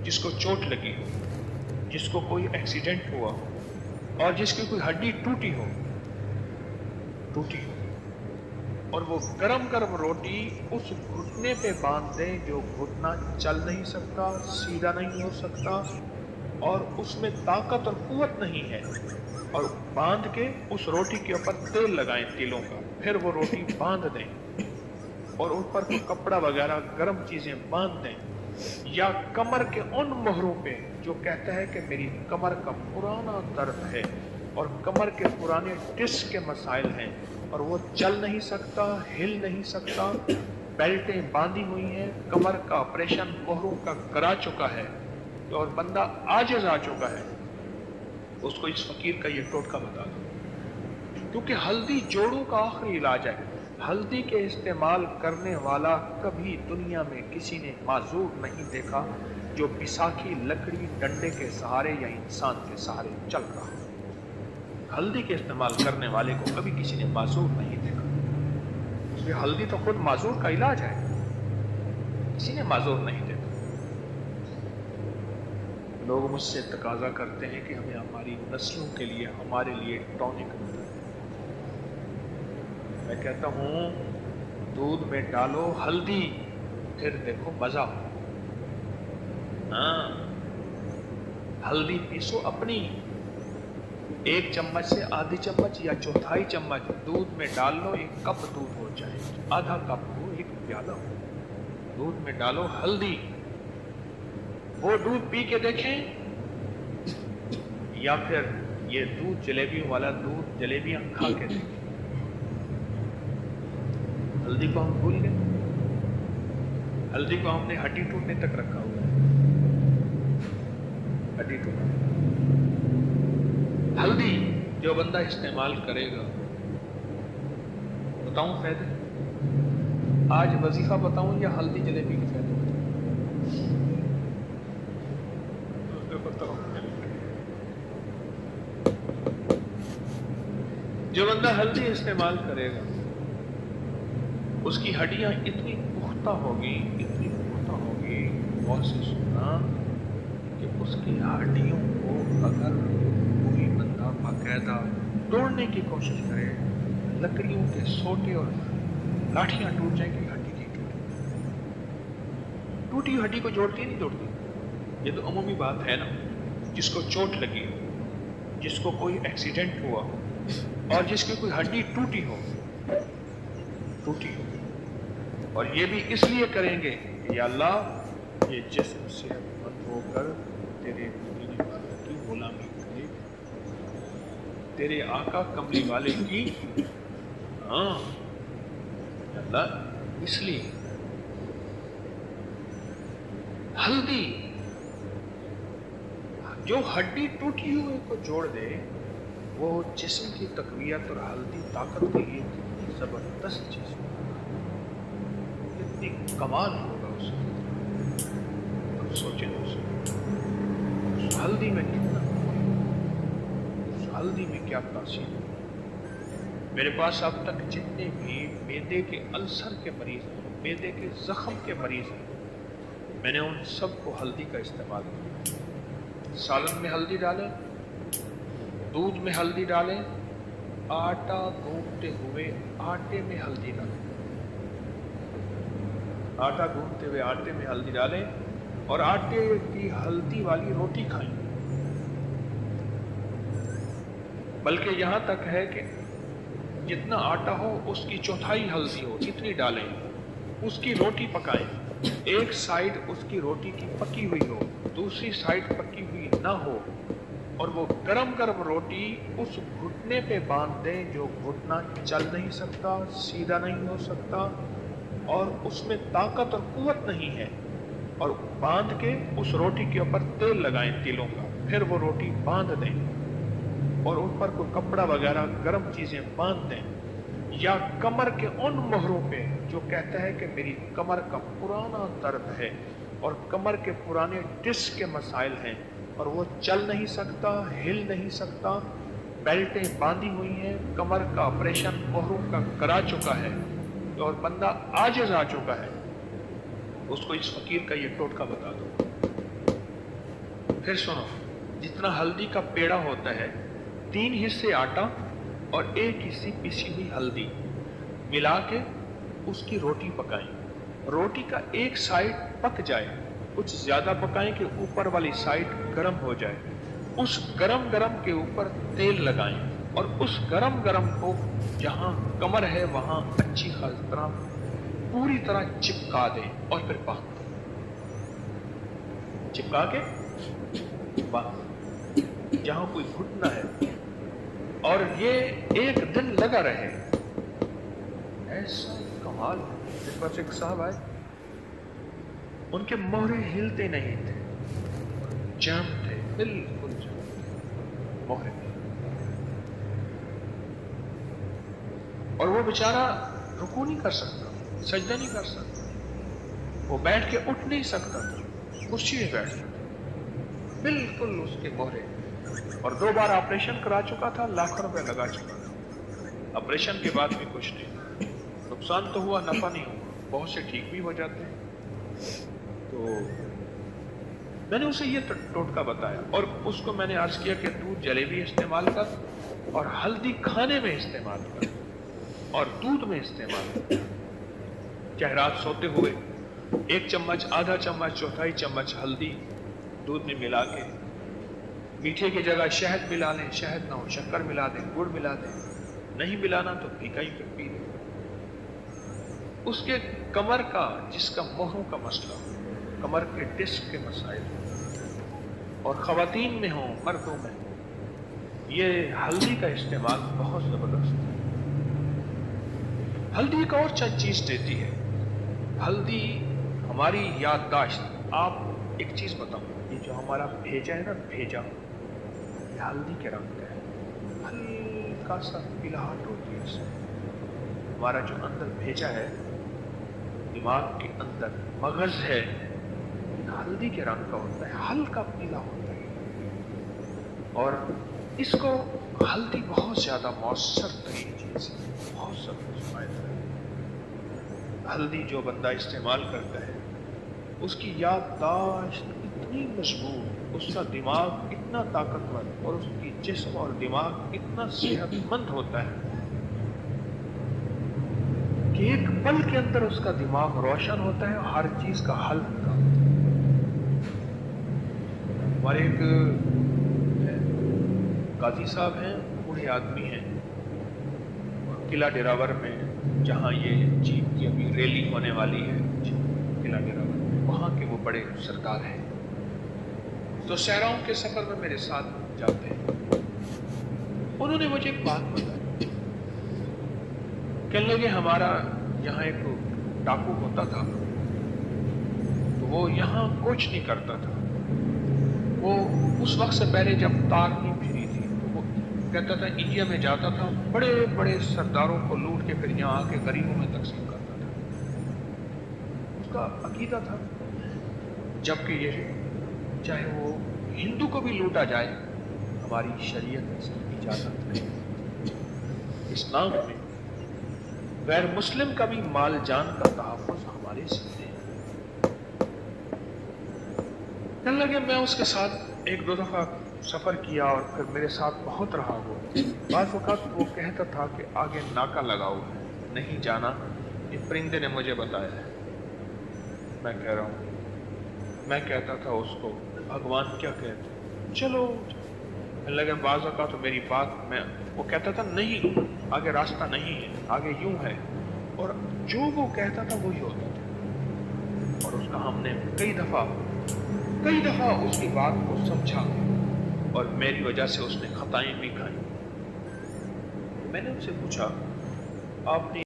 जिसको चोट लगी हो, जिसको कोई एक्सीडेंट हुआ हो और जिसकी कोई हड्डी टूटी हो, और वो गरम गरम रोटी उस घुटने पे बांध दें जो घुटना चल नहीं सकता, सीधा नहीं हो सकता और उसमें ताकत और कुव्वत नहीं है, और बांध के उस रोटी के ऊपर तेल लगाएं तिलों का, फिर वो रोटी बांध दें और ऊपर कोई कपड़ा वगैरह गर्म चीजें बांध दें, या कमर के उन मोहरों पे जो कहता है कि मेरी कमर का पुराना दर्द है और कमर के पुराने डिस्क के मसाइल हैं और वो चल नहीं सकता, हिल नहीं सकता, बेल्टें बांधी हुई हैं, कमर का ऑपरेशन मोहरों का करा चुका है तो और बंदा आजिज आ चुका है, उसको इस फकीर का ये टोटका बता दो। क्योंकि हल्दी जोड़ों का आखिरी इलाज है। हल्दी के इस्तेमाल करने वाला कभी दुनिया में किसी ने माजूर नहीं देखा जो बिसाखी लकड़ी डंडे के सहारे या इंसान के सहारे चल रहा है। हल्दी के इस्तेमाल करने वाले को कभी किसी ने माजूर नहीं देखा। ये हल्दी तो खुद माजूर का इलाज है, किसी ने माजूर नहीं देखा। लोग मुझसे तकाजा करते हैं कि हमें हमारी नस्लों के लिए, हमारे लिए टॉनिक मिले। मैं कहता हूं दूध में डालो हल्दी, फिर देखो मजा। हाँ, हल्दी पीसो अपनी, 1 चम्मच से आधी चम्मच या चौथाई चम्मच दूध में डाल लो, 1 कप दूध हो जाए, आधा कप हो, 1 प्याला हो, दूध में डालो हल्दी, वो दूध पी के देखें, या फिर ये दूध जलेबियों वाला दूध जलेबियां खा के देखें। हल्दी को हम भूल गए, हल्दी को हमने हड्डी टूटने तक रखा हुआ है, हड्डी टूटने। हल्दी जो बंदा इस्तेमाल करेगा, बताऊं फायदे? आज वजीफा बताऊं या हल्दी जलेबी के फायदे बताऊं? जो बंदा हल्दी इस्तेमाल करेगा उसकी हड्डियां इतनी पुख्ता होगी, इतनी पुख्ता होगी, बहुत से सुना कि उसकी हड्डियों को अगर कोई बंदा बाकायदा तोड़ने की कोशिश करे, लकड़ियों के सोटे और लाठियां टूट जाएंगी, हड्डी की टूटी हड्डी को जोड़ती नहीं जोड़ती। ये तो अमूमी बात है ना। जिसको चोट लगी हो, जिसको कोई एक्सीडेंट हुआ हो और जिसकी कोई हड्डी टूटी हो, और ये भी इसलिए करेंगे कि या अल्लाह ये जिस्म सेहतमंद होकर तेरे कमली वाले की गुलामी करे, तेरे आका कमली वाले की। हाँ अल्लाह, इसलिए हल्दी जो हड्डी टूटी हुई को जोड़ दे, वो जिस्म की तकवीयत और हल्दी ताकत के लिए कितनी जबरदस्त चीज, कितनी कमाल होगा उसमें। अब सोचें उस हल्दी में कितना, उस हल्दी में क्या तासीर है। मेरे पास अब तक जितने भी मैदे के अल्सर के मरीज हैं, मैदे के जख्म के मरीज हैं, मैंने उन सबको हल्दी का इस्तेमाल किया। सालन में हल्दी डालें, दूध में हल्दी डालें, आटा गूंथते हुए आटे में हल्दी डालें, आटा गूंथते हुए आटे में हल्दी डालें और आटे की हल्दी वाली रोटी खाएं। बल्कि यहां तक है कि जितना आटा हो उसकी चौथाई हल्दी हो, इतनी डालें, उसकी रोटी पकाएं। एक साइड उसकी रोटी की पकी हुई हो, दूसरी साइड पकी हुई ना हो, और वो गरम गरम रोटी उस घुटने पे बांध दें जो घुटना चल नहीं सकता, सीधा नहीं हो सकता और उसमें ताकत और कुव्वत नहीं है, और बांध के उस रोटी के ऊपर तेल लगाएं तिलों का, फिर वो रोटी बांध दें और ऊपर कोई कपड़ा वगैरह गर्म चीजें बांध दें, या कमर के उन मोहरों पे जो कहता है कि मेरी कमर का पुराना दर्द है और कमर के पुराने डिस्क के मसाइल हैं और वो चल नहीं सकता, हिल नहीं सकता, बेल्टें बांधी हुई हैं, कमर का ऑपरेशन मोहरों का करा चुका है और बंदा आजिज आ चुका है, उसको इस फकीर का ये टोटका बता दो। फिर सुनो, जितना हल्दी का पेड़ा होता है, 3 हिस्से आटा और 1 हिस्से पिसी हुई हल्दी मिला के उसकी रोटी पकाएं। रोटी का एक साइड पक जाए, कुछ ज्यादा पकाएं कि ऊपर वाली साइड गर्म हो जाए। उस गरम गरम के ऊपर तेल लगाएं और उस गरम गरम को जहां कमर है वहां अच्छी खासी तरह पूरी तरह चिपका दें और फिर बांध दें। चिपका के बांध, जहां कोई घुटना है, और ये 1 दिन लगा रहे। ऐसा कमाल। मेरे पास एक साहब आए, उनके मोहरे हिलते नहीं थे, जाम थे, बिल्कुल जाम मोहरे। और वो बेचारा रुकू नहीं कर सकता, सजदा नहीं कर सकता, वो बैठ के उठ नहीं सकता था, कुर्सी में बैठ सकता, बिल्कुल उसके मोहरे। और 2 बार ऑपरेशन करा चुका था, लाखों रुपए लगा चुका था। ऑपरेशन के बाद भी कुछ नहीं, नुकसान तो हुआ, नफा नहीं हुआ। बहुत से ठीक भी हो जाते हैं। तो मैंने उसे ये टोटका बताया और उसको मैंने अर्ज किया कि तू जलेबी इस्तेमाल कर और हल्दी खाने में इस्तेमाल कर और दूध में इस्तेमाल कर। चाहे रात सोते हुए 1 चम्मच, आधा चम्मच, चौथाई चम्मच हल्दी दूध में मिला के, मीठे की जगह शहद मिला लें, शहद ना हो शक्कर मिला दें, गुड़ मिला दें, नहीं मिलाना तो फीका ही फिर पी लें। उसके कमर का, जिसका मोहरों का मसला, कमर के डिस्क के मसाइल, और खवातीन में हो मर्दों में, ये हल्दी का इस्तेमाल बहुत जबरदस्त है। हल्दी एक और चीज देती है, हल्दी हमारी याददाश्त। आप एक चीज बताओ, ये जो हमारा भेजा है ना, भेजा, ये हल्दी के रंग का है, हल्का सा पिलाहट होती है इसमें। हमारा जो अंदर भेजा है, दिमाग के अंदर मगज है, हल्दी के रंग का होता है, हल्का पीला होता है। और इसको हल्दी बहुत ज्यादा मौसर तरीन चीज है, बहुत जबरदस्त फायदा है। हल्दी जो बंदा इस्तेमाल करता है, उसकी याददाश्त इतनी मजबूत, उसका दिमाग इतना ताकतवर और उसकी जिस्म और दिमाग इतना सेहतमंद होता है कि एक पल के अंदर उसका दिमाग रोशन होता है और हर चीज का हल निकालता है। हमारे एक काजी साहब हैं, बूढ़े आदमी हैं, किला डेरावर में, जहाँ ये जीप की अभी रैली होने वाली है, किला डेरावर में, वहाँ के वो बड़े सरदार हैं। तो सहराओं के सफर में मेरे साथ जाते हैं। उन्होंने मुझे एक बात बताई, कहने लगे हमारा यहाँ एक डाकू होता था, तो वो यहाँ कुछ नहीं करता था। वो उस वक्त से पहले जब तार नहीं फिरी थी, तो वो कहता था इंडिया में जाता था, बड़े बड़े सरदारों को लूट के फिर यहाँ आके गरीबों में तकसीम करता था। उसका अकीदा था, जबकि ये चाहे वो हिंदू को भी लूटा जाए, हमारी शरीयत इसकी इजाजत नहीं। इस्लाम में गैर मुस्लिम का भी माल जान का तहफ़्फ़ुज़ हमारे सामने है। कहने लगे मैं उसके साथ 1-2 दफ़ा सफ़र किया और फिर मेरे साथ बहुत रहा वो। बाज़ वक़्त वो कहता था कि आगे नाका लगाओ है, नहीं जाना, ये परिंदे ने मुझे बताया है। मैं कह रहा हूँ, मैं कहता था उसको भगवान क्या कहते, चलो। कहने लगे बाज़ वक़्त तो मेरी बात में, वो कहता था नहीं, आगे रास्ता नहीं है, आगे यूं है, और जो वो कहता था वही होता था। और उसका हमने कई दफा उसकी बात को समझा और मेरी वजह से उसने खताएं भी खाई। मैंने उनसे पूछा, आपने